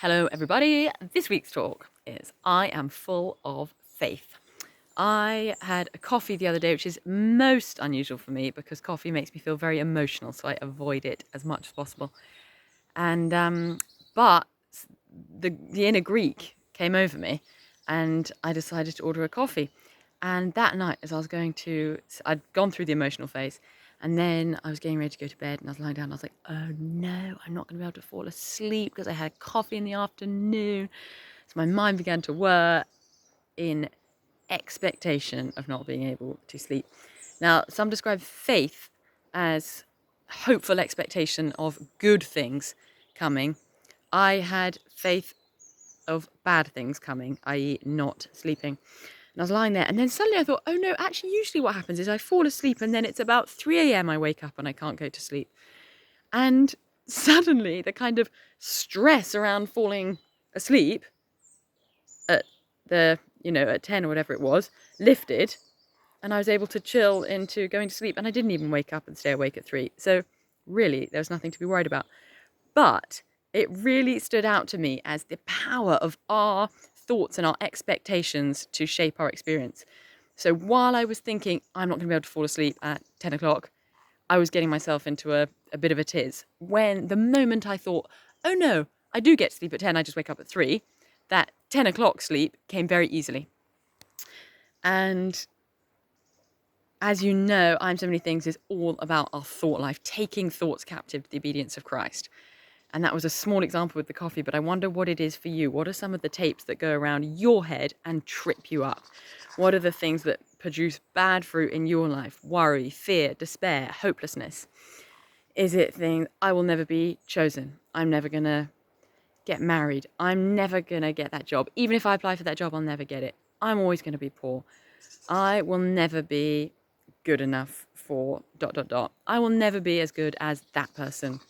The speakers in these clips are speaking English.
Hello everybody, this week's talk is I am full of faith. I had a coffee the other day, which is most unusual for me because coffee makes me feel very emotional, so I avoid it as much as possible. But the inner Greek came over me and I decided to order a coffee. And that night, as I was I'd gone through the emotional phase, and then I was getting ready to go to bed, and I was lying down, and I was like, oh no, I'm not going to be able to fall asleep because I had coffee in the afternoon. So my mind began to whir in expectation of not being able to sleep. Now, some describe faith as hopeful expectation of good things coming. I had faith of bad things coming, i.e., not sleeping. And I was lying there, and then suddenly I thought, oh no, actually, usually what happens is I fall asleep, and then it's about 3 a.m. I wake up and I can't go to sleep. And suddenly the kind of stress around falling asleep at at 10 or whatever it was, lifted, and I was able to chill into going to sleep, and I didn't even wake up and stay awake at 3. So really, there was nothing to be worried about. But it really stood out to me as the power of our thoughts and our expectations to shape our experience. So while I was thinking, I'm not going to be able to fall asleep at 10 o'clock, I was getting myself into a bit of a tiz. When the moment I thought, oh no, I do get to sleep at 10, I just wake up at 3, that 10 o'clock sleep came very easily. And as you know, I'm So Many Things is all about our thought life, taking thoughts captive to the obedience of Christ. And that was a small example with the coffee, but I wonder what it is for you. What are some of the tapes that go around your head and trip you up? What are the things that produce bad fruit in your life? Worry, fear, despair, hopelessness. Is it things, I will never be chosen. I'm never going to get married. I'm never going to get that job. Even if I apply for that job, I'll never get it. I'm always going to be poor. I will never be good enough for ... I will never be as good as that person.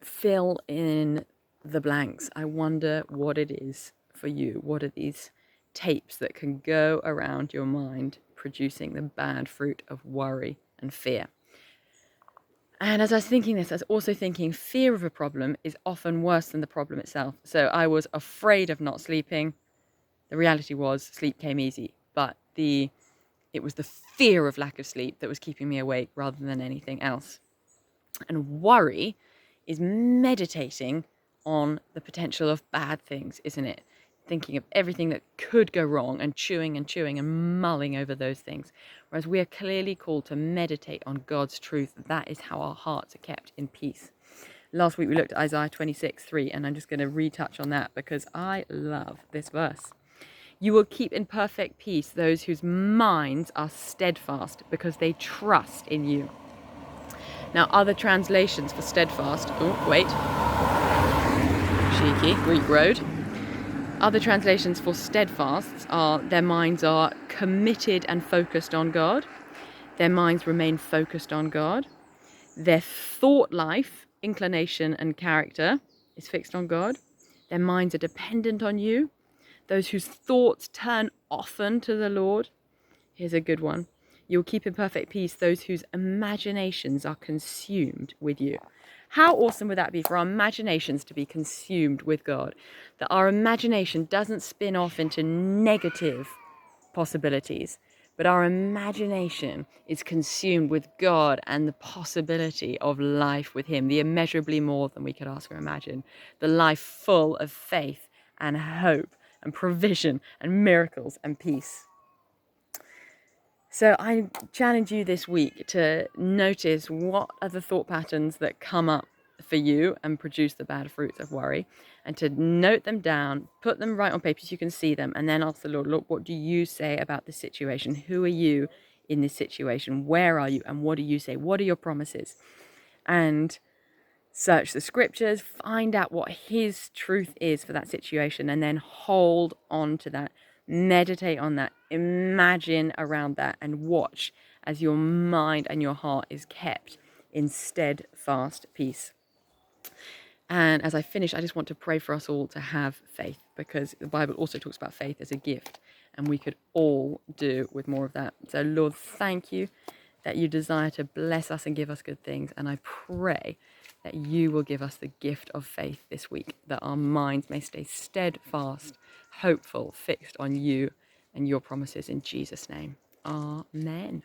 Fill in the blanks. I wonder what it is for you. What are these tapes that can go around your mind producing the bad fruit of worry and fear? And as I was thinking this, I was also thinking fear of a problem is often worse than the problem itself. So I was afraid of not sleeping. The reality was sleep came easy, but it was the fear of lack of sleep that was keeping me awake rather than anything else. And worry is meditating on the potential of bad things, isn't it? Thinking of everything that could go wrong and chewing and mulling over those things. Whereas we are clearly called to meditate on God's truth. That is how our hearts are kept in peace. Last week we looked at Isaiah 26:3, and I'm just going to retouch on that because I love this verse. You will keep in perfect peace those whose minds are steadfast because they trust in you. Now, other translations for steadfast, cheeky, Greek road. Other translations for steadfast are their minds are committed and focused on God. Their minds remain focused on God. Their thought life, inclination and character is fixed on God. Their minds are dependent on you. Those whose thoughts turn often to the Lord. Here's a good one. You'll keep in perfect peace those whose imaginations are consumed with you. How awesome would that be for our imaginations to be consumed with God? That our imagination doesn't spin off into negative possibilities, but our imagination is consumed with God and the possibility of life with Him, the immeasurably more than we could ask or imagine, the life full of faith and hope and provision and miracles and peace. So I challenge you this week to notice what are the thought patterns that come up for you and produce the bad fruits of worry, and to note them down, put them right on paper so you can see them, and then ask the Lord, look, what do you say about this situation? Who are you in this situation? Where are you? And what do you say? What are your promises? And search the scriptures, find out what His truth is for that situation, and then hold on to that. Meditate on that, imagine around that, and watch as your mind and your heart is kept in steadfast peace. And as I finish, I just want to pray for us all to have faith, because the Bible also talks about faith as a gift, and we could all do with more of that. So Lord, thank you that you desire to bless us and give us good things. And I pray that you will give us the gift of faith this week, that our minds may stay steadfast, hopeful, fixed on you and your promises in Jesus' name. Amen.